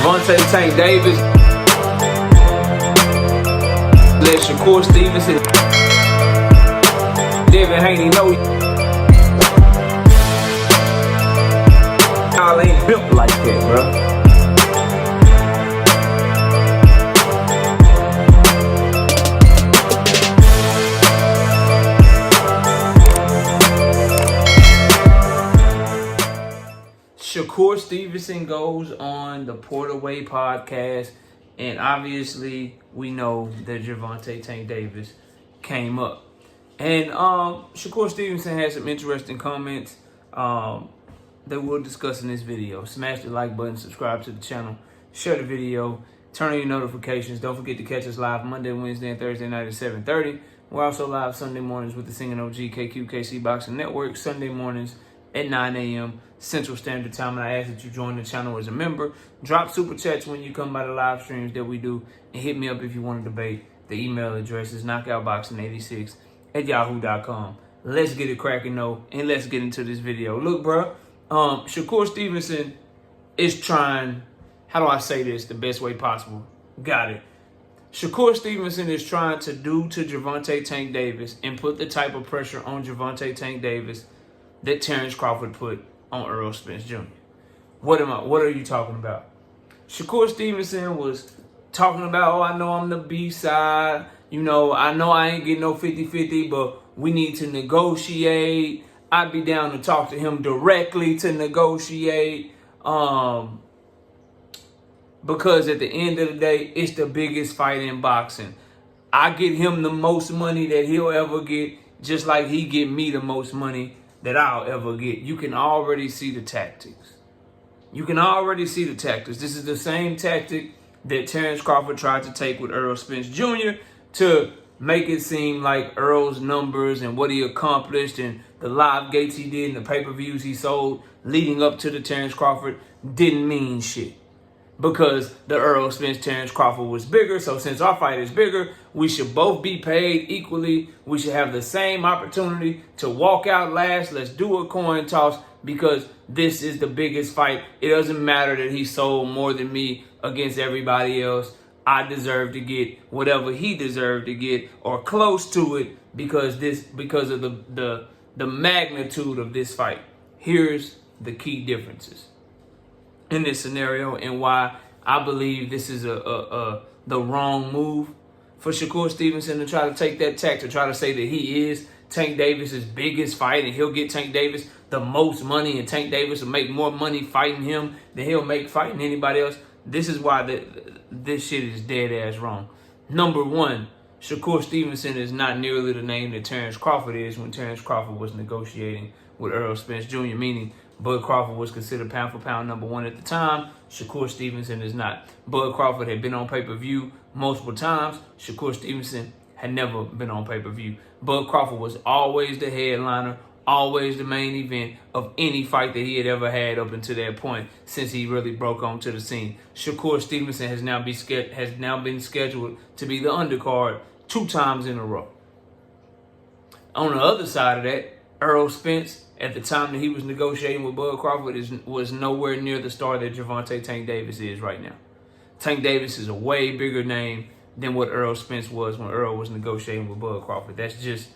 Gervonta Tank Davis. Let SHAKUR Stevenson. Devin Haney know y'all ain't built like that, bro. SHAKUR Stevenson goes on the Portaway podcast, and obviously we know that Gervonta Tank Davis came up. And SHAKUR Stevenson has some interesting comments that we'll discuss in this video. Smash the like button, subscribe to the channel, share the video, turn on your notifications. Don't forget to catch us live Monday, Wednesday, and Thursday night at 7:30. We're also live Sunday mornings with the Singing OG KQKC Boxing Network, Sunday mornings at 9 a.m. Central Standard Time, and I ask that you join the channel as a member. Drop super chats when you come by the live streams that we do, and hit me up if you want to debate. The email address is knockoutboxing86@yahoo.com. Let's get it cracking though, and let's get into this video. Look, bro, SHAKUR Stevenson is trying, how do I say this the best way possible? Got it. SHAKUR Stevenson is trying to do to Gervonta Tank Davis and put the type of pressure on Gervonta Tank Davis that Terrence Crawford put on Errol Spence Jr. What are you talking about? SHAKUR Stevenson was talking about, oh, I know I'm the B side. You know I ain't getting no 50-50, but we need to negotiate. I'd be down to talk to him directly to negotiate. Because at the end of the day, it's the biggest fight in boxing. I get him the most money that he'll ever get, just like he get me the most money that I'll ever get. You can already see the tactics. This is the same tactic that Terrence Crawford tried to take with Errol Spence Jr. to make it seem like Earl's numbers and what he accomplished and the live gates he did and the pay-per-views he sold leading up to the Terrence Crawford didn't mean shit. Because the Errol Spence Terrence Crawford was bigger. So since our fight is bigger, we should both be paid equally. We should have the same opportunity to walk out last. Let's do a coin toss because this is the biggest fight. It doesn't matter that he sold more than me against everybody else. I deserve to get whatever he deserved to get or close to it because of the magnitude of this fight. Here's the key differences in this scenario and why I believe this is the wrong move for SHAKUR Stevenson to try to take that tack, to try to say that he is Tank Davis's biggest fight and he'll get Tank Davis the most money and Tank Davis will make more money fighting him than he'll make fighting anybody else. This is why this shit is dead ass wrong. Number one, SHAKUR Stevenson is not nearly the name that Terrence Crawford is when Terrence Crawford was negotiating with Errol Spence Jr., meaning Bud Crawford was considered pound for pound number one at the time. SHAKUR Stevenson is not. Bud Crawford had been on pay-per-view multiple times. SHAKUR Stevenson had never been on pay-per-view. Bud Crawford was always the headliner, always the main event of any fight that he had ever had up until that point since he really broke onto the scene. SHAKUR Stevenson has now been scheduled to be the undercard 2 times in a row. On the other side of that, Errol Spence, at the time that he was negotiating with Bud Crawford, was nowhere near the star that Gervonta Tank Davis is right now. Tank Davis is a way bigger name than what Errol Spence was when Errol was negotiating with Bud Crawford. That's just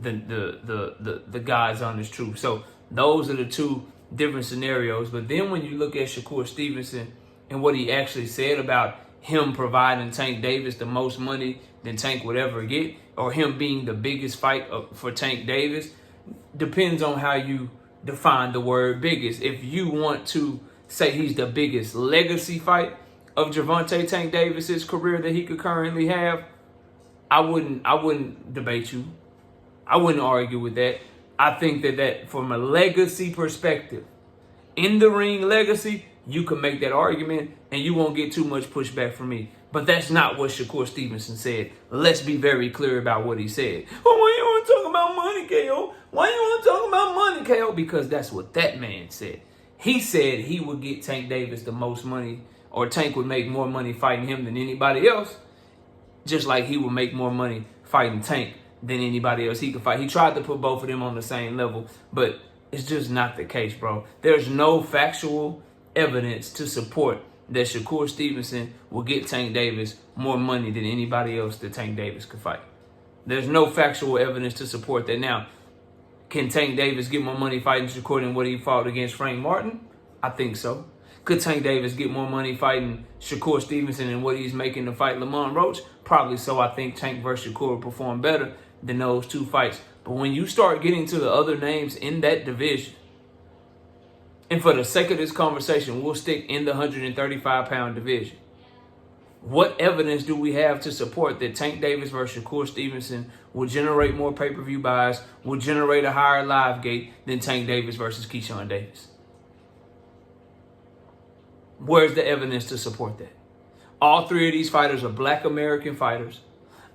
the God's honest truth. So those are the two different scenarios. But then when you look at SHAKUR Stevenson and what he actually said about him providing Tank Davis the most money than Tank would ever get, or him being the biggest fight for Tank Davis, depends on how you define the word biggest. If you want to say he's the biggest legacy fight of Gervonta Tank Davis's career that he could currently have, I wouldn't debate you. I wouldn't argue with that. I think that from a legacy perspective, in the ring legacy, you can make that argument and you won't get too much pushback from me. But that's not what SHAKUR Stevenson said. Let's be very clear about what he said. Oh, why you want to talk about money, KO? Why you want to talk about money, KO? Because that's what that man said. He said he would get Tank Davis the most money, or Tank would make more money fighting him than anybody else, just like he would make more money fighting Tank than anybody else he could fight. He tried to put both of them on the same level, but it's just not the case, bro. There's no factual evidence to support that SHAKUR Stevenson will get Tank Davis more money than anybody else that Tank Davis could fight. There's no factual evidence to support that. Now, can Tank Davis get more money fighting SHAKUR than what he fought against Frank Martin? I think so. Could Tank Davis get more money fighting SHAKUR Stevenson than what he's making to fight Lamont Roach? Probably so. I think Tank versus SHAKUR will perform better than those two fights. But when you start getting to the other names in that division, and for the sake of this conversation, we'll stick in the 135-pound division. What evidence do we have to support that Tank Davis versus SHAKUR Stevenson will generate more pay-per-view buys, will generate a higher live gate than Tank Davis versus Keyshawn Davis? Where's the evidence to support that? All three of these fighters are Black American fighters.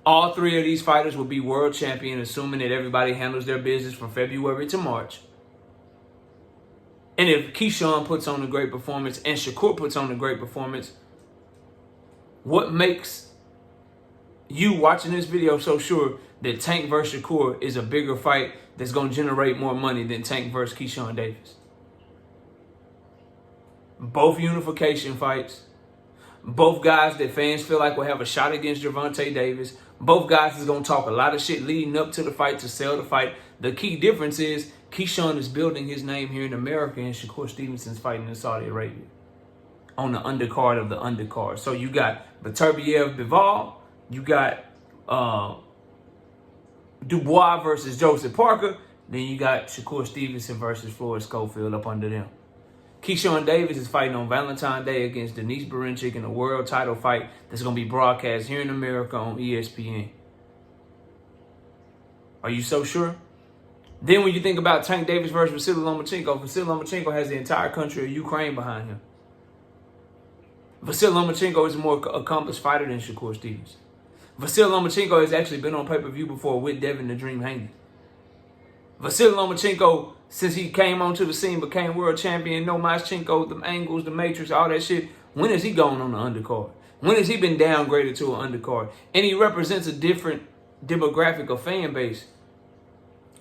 All three of these fighters will be world champion, assuming that everybody handles their business from February to March. And if Keyshawn puts on a great performance and SHAKUR puts on a great performance, what makes you watching this video so sure that Tank versus SHAKUR is a bigger fight that's going to generate more money than Tank versus Keyshawn Davis? Both unification fights. Both guys that fans feel like will have a shot against Gervonta Davis. Both guys is going to talk a lot of shit leading up to the fight to sell the fight. The key difference is Keyshawn is building his name here in America and SHAKUR Stevenson's fighting in Saudi Arabia on the undercard of the undercard. So you got Beterbiev Bivol. You got Dubois versus Joseph Parker. Then you got SHAKUR Stevenson versus Floyd Schofield up under them. Keyshawn Davis is fighting on Valentine's Day against Denise Berinchik in a world title fight that's going to be broadcast here in America on ESPN. Are you so sure? Then when you think about Tank Davis versus Vasily Lomachenko has the entire country of Ukraine behind him. Vasily Lomachenko is a more accomplished fighter than SHAKUR Stevenson. Vasily Lomachenko has actually been on pay-per-view before with Devin the Dream Haney. Vasily Lomachenko, since he came onto the scene, became world champion, Lomachenko, the angles, the matrix, all that shit. When has he gone on the undercard? When has he been downgraded to an undercard? And he represents a different demographic of fan base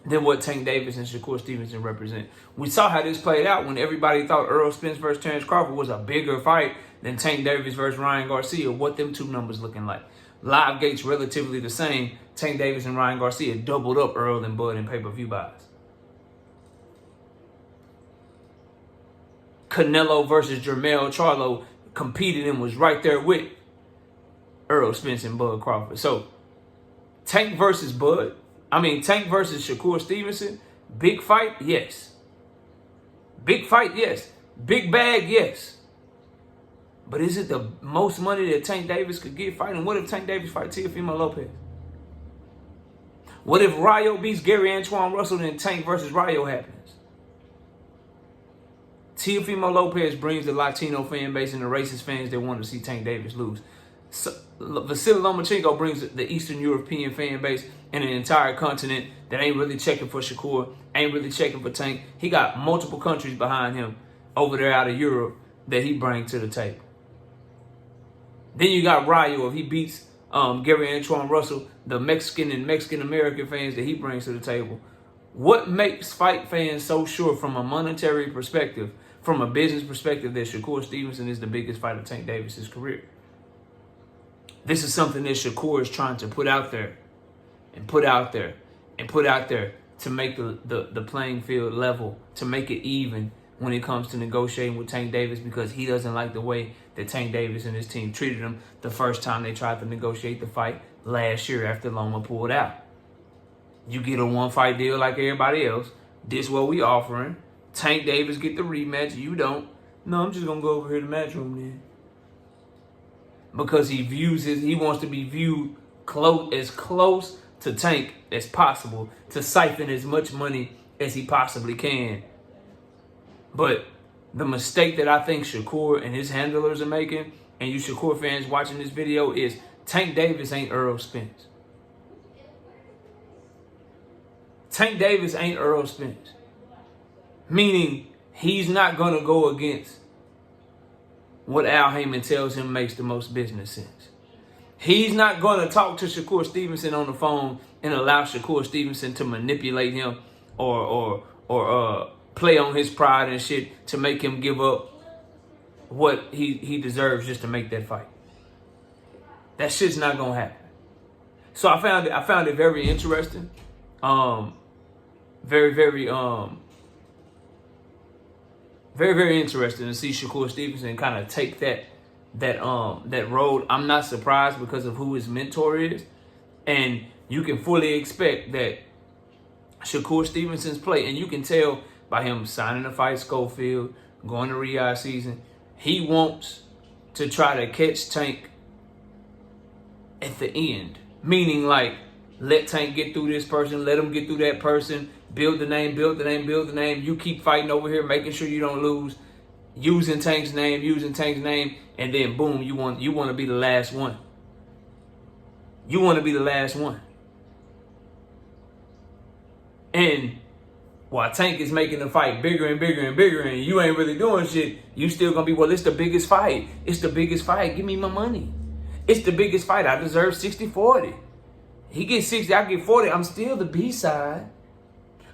than what Tank Davis and SHAKUR Stevenson represent. We saw how this played out when everybody thought Errol Spence versus Terrence Crawford was a bigger fight than Tank Davis versus Ryan Garcia. What them two numbers looking like? Live gates relatively the same. Tank Davis and Ryan Garcia doubled up Earl and Bud in pay-per-view buys. Canelo versus Jermell Charlo competed and was right there with Errol Spence and Bud Crawford. So Tank versus SHAKUR Stevenson, big fight, yes. Big fight, yes. Big bag, yes. But is it the most money that Tank Davis could get fighting? What if Tank Davis fights Teofimo Lopez? What if Rayo beats Gary Antoine Russell and Tank versus Rayo happens? Teofimo Lopez brings the Latino fan base and the racist fans that want to see Tank Davis lose. So, Vasily Lomachenko brings the Eastern European fan base and an entire continent that ain't really checking for SHAKUR, ain't really checking for Tank. He got multiple countries behind him over there out of Europe that he brings to the table. Then you got Rayo, if he beats Gary Antoine Russell, the Mexican and Mexican-American fans that he brings to the table. What makes fight fans so sure from a monetary perspective, from a business perspective, that SHAKUR Stevenson is the biggest fight of Tank Davis' career? This is something that SHAKUR is trying to put out there and put out there and put out there to make the playing field level, to make it even when it comes to negotiating with Tank Davis, because he doesn't like the way that Tank Davis and his team treated him the first time they tried to negotiate the fight last year after Loma pulled out. You get a one-fight deal like everybody else. This what we offering. Tank Davis get the rematch. You don't. No, I'm just going to go over here to the match room then. Because he wants to be viewed as close to Tank as possible, to siphon as much money as he possibly can. But the mistake that I think SHAKUR and his handlers are making, and you SHAKUR fans watching this video, is Tank Davis ain't Errol Spence. Tank Davis ain't Errol Spence. Meaning, he's not going to go against what Al Heyman tells him makes the most business sense. He's not going to talk to SHAKUR Stevenson on the phone and allow SHAKUR Stevenson to manipulate him or play on his pride and shit to make him give up what he deserves just to make that fight. That shit's not gonna happen. So I found it very interesting. Very, very interesting to see Shakur Stevenson kind of take that road. I'm not surprised because of who his mentor is, and you can fully expect that Shakur Stevenson's play, and you can tell by him signing to fight Schofield, going to Riyadh season, he wants to try to catch Tank at the end. Meaning, like, let Tank get through this person, let him get through that person, build the name, build the name, build the name. You keep fighting over here, making sure you don't lose, using Tank's name, and then boom, you want to be the last one. You want to be the last one. And while Tank is making the fight bigger and bigger and bigger, and you ain't really doing shit, you still gonna be, well, it's the biggest fight. It's the biggest fight. Give me my money. It's the biggest fight. I deserve 60-40. He gets 60, I get 40. I'm still the B-side.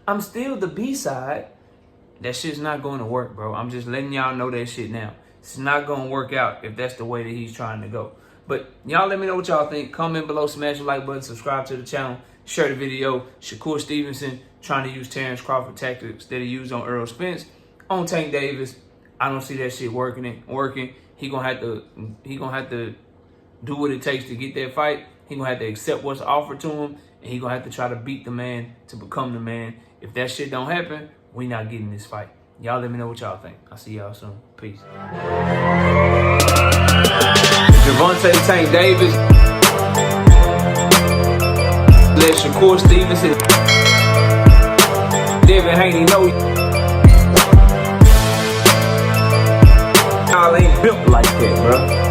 I'm still the B-side. That shit's not going to work, bro. I'm just letting y'all know that shit now. It's not going to work out if that's the way that he's trying to go. But y'all let me know what y'all think. Comment below, smash the like button, subscribe to the channel, share the video. Shakur Stevenson trying to use Terrence Crawford tactics that he used on Errol Spence. On Tank Davis, I don't see that shit working. He gonna have to do what it takes to get that fight. He gonna have to accept what's offered to him, and he gonna have to try to beat the man to become the man. If that shit don't happen, we not getting this fight. Y'all let me know what y'all think. I'll see y'all soon. Peace. Gervonta Tank Davis. Let Shakur Stevenson. Devin Haney know y'all ain't built like that, bro.